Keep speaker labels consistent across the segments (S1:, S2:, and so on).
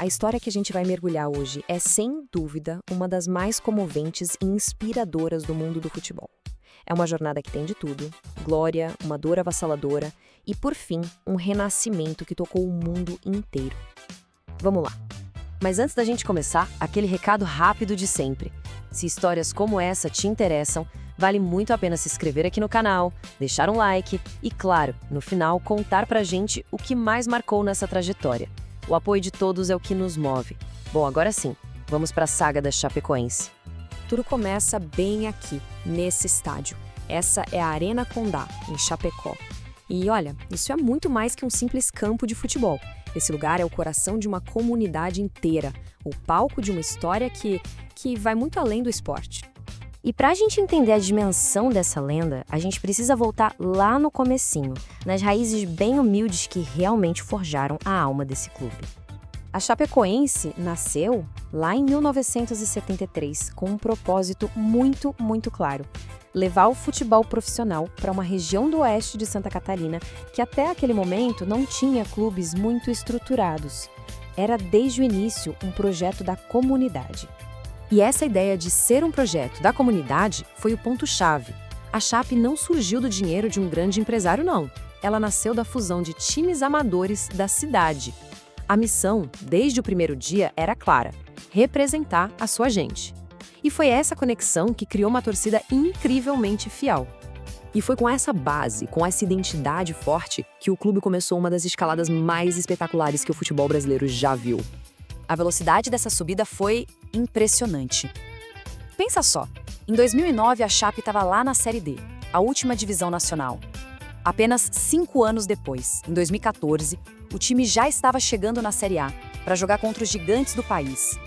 S1: A história que a gente vai mergulhar hoje é, sem dúvida, uma das mais comoventes e inspiradoras do mundo do futebol. É uma jornada que tem de tudo: glória, uma dor avassaladora e, por fim, um renascimento que tocou o mundo inteiro. Vamos lá. Mas antes da gente começar, aquele recado rápido de sempre. Se histórias como essa te interessam, vale muito a pena se inscrever aqui no canal, deixar um like e, claro, no final, contar pra gente o que mais marcou nessa trajetória. O apoio de todos é o que nos move. Bom, agora sim, vamos pra saga da Chapecoense. Tudo começa bem aqui, nesse estádio. Essa é a Arena Condá, em Chapecó. E olha, isso é muito mais que um simples campo de futebol. Esse lugar é o coração de uma comunidade inteira, o palco de uma história que vai muito além do esporte.
S2: E pra gente entender a dimensão dessa lenda, a gente precisa voltar lá no comecinho, nas raízes bem humildes que realmente forjaram a alma desse clube.
S1: A Chapecoense nasceu lá em 1973 com um propósito muito, muito claro: levar o futebol profissional para uma região do oeste de Santa Catarina que até aquele momento não tinha clubes muito estruturados. Era desde o início um projeto da comunidade. E essa ideia de ser um projeto da comunidade foi o ponto-chave. A Chape não surgiu do dinheiro de um grande empresário, não. Ela nasceu da fusão de times amadores da cidade. A missão, desde o primeiro dia, era clara: representar a sua gente. E foi essa conexão que criou uma torcida incrivelmente fiel. E foi com essa base, com essa identidade forte, que o clube começou uma das escaladas mais espetaculares que o futebol brasileiro já viu. A velocidade dessa subida foi impressionante. Pensa só, em 2009 a Chape estava lá na Série D, a última divisão nacional. Apenas 5 anos depois, em 2014, o time já estava chegando na Série A para jogar contra os gigantes do país.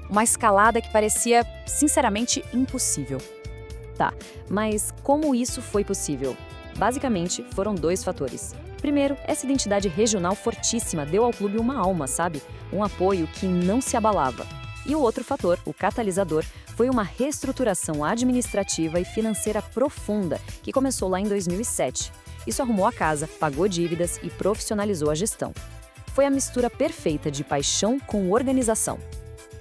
S1: Uma escalada que parecia, sinceramente, impossível. Tá, mas como isso foi possível? Basicamente, foram 2 fatores. Primeiro, essa identidade regional fortíssima deu ao clube uma alma, sabe? Um apoio que não se abalava. E o outro fator, o catalisador, foi uma reestruturação administrativa e financeira profunda que começou lá em 2007. Isso arrumou a casa, pagou dívidas e profissionalizou a gestão. Foi a mistura perfeita de paixão com organização.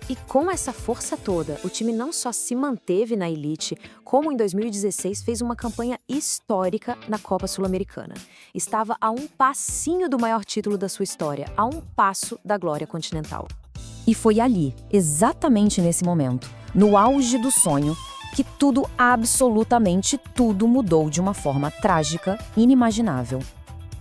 S1: E com essa força toda, o time não só se manteve na elite, como em 2016 fez uma campanha histórica na Copa Sul-Americana. Estava a um passinho do maior título da sua história, a um passo da glória continental.
S2: E foi ali, exatamente nesse momento, no auge do sonho, que tudo, absolutamente tudo, mudou de uma forma trágica, inimaginável.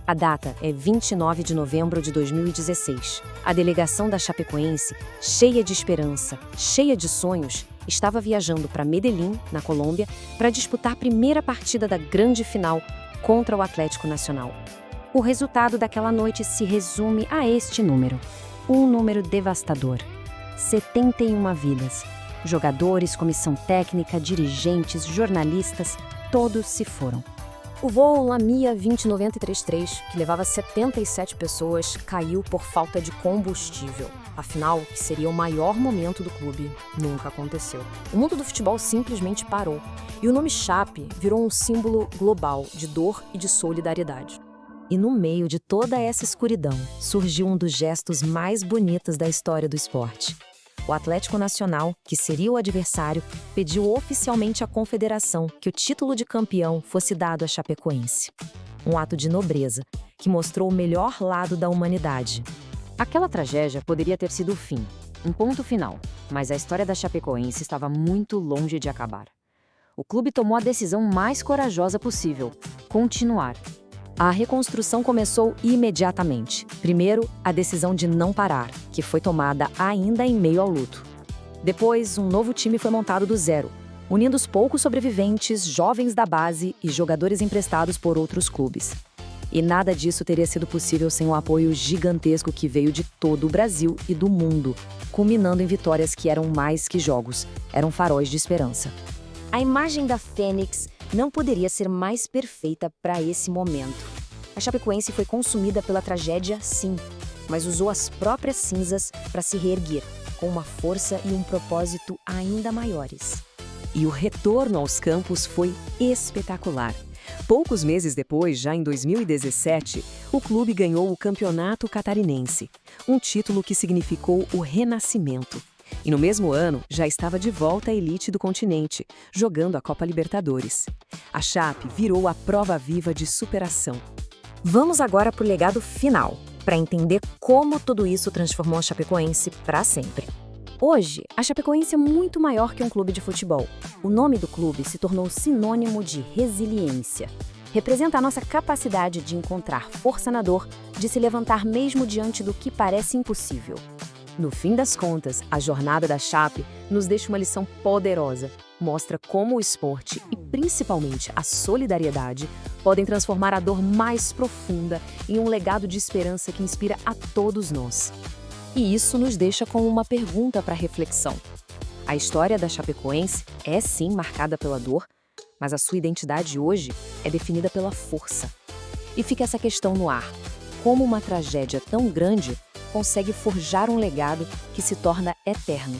S1: A data é 29 de novembro de 2016. A delegação da Chapecoense, cheia de esperança, cheia de sonhos, estava viajando para Medellín, na Colômbia, para disputar a primeira partida da grande final contra o Atlético Nacional. O resultado daquela noite se resume a este número. Um número devastador: 71 vidas. Jogadores, comissão técnica, dirigentes, jornalistas, todos se foram. O voo Lamia 20933, que levava 77 pessoas, caiu por falta de combustível. Afinal, que seria o maior momento do clube, nunca aconteceu. O mundo do futebol simplesmente parou. E o nome Chape virou um símbolo global de dor e de solidariedade. E no meio de toda essa escuridão, surgiu um dos gestos mais bonitos da história do esporte. O Atlético Nacional, que seria o adversário, pediu oficialmente à Confederação que o título de campeão fosse dado à Chapecoense. Um ato de nobreza, que mostrou o melhor lado da humanidade. Aquela tragédia poderia ter sido o fim, um ponto final, mas a história da Chapecoense estava muito longe de acabar. O clube tomou a decisão mais corajosa possível: continuar. A reconstrução começou imediatamente. Primeiro, a decisão de não parar, que foi tomada ainda em meio ao luto. Depois, um novo time foi montado do zero, unindo os poucos sobreviventes, jovens da base e jogadores emprestados por outros clubes. E nada disso teria sido possível sem o apoio gigantesco que veio de todo o Brasil e do mundo, culminando em vitórias que eram mais que jogos, eram faróis de esperança.
S2: A imagem da Fênix não poderia ser mais perfeita para esse momento.
S1: A Chapecoense foi consumida pela tragédia, sim, mas usou as próprias cinzas para se reerguer, com uma força e um propósito ainda maiores. E o retorno aos campos foi espetacular.
S3: Poucos meses depois, já em 2017, o clube ganhou o Campeonato Catarinense, um título que significou o renascimento. E no mesmo ano, já estava de volta à elite do continente, jogando a Copa Libertadores. A Chape virou a prova viva de superação.
S2: Vamos agora para o legado final, para entender como tudo isso transformou a Chapecoense para sempre.
S1: Hoje, a Chapecoense é muito maior que um clube de futebol. O nome do clube se tornou sinônimo de resiliência. Representa a nossa capacidade de encontrar força na dor, de se levantar mesmo diante do que parece impossível. No fim das contas, a jornada da Chape nos deixa uma lição poderosa. Mostra como o esporte e, principalmente, a solidariedade podem transformar a dor mais profunda em um legado de esperança que inspira a todos nós. E isso nos deixa com uma pergunta para reflexão. A história da Chapecoense é sim marcada pela dor, mas a sua identidade hoje é definida pela força. E fica essa questão no ar: como uma tragédia tão grande consegue forjar um legado que se torna eterno?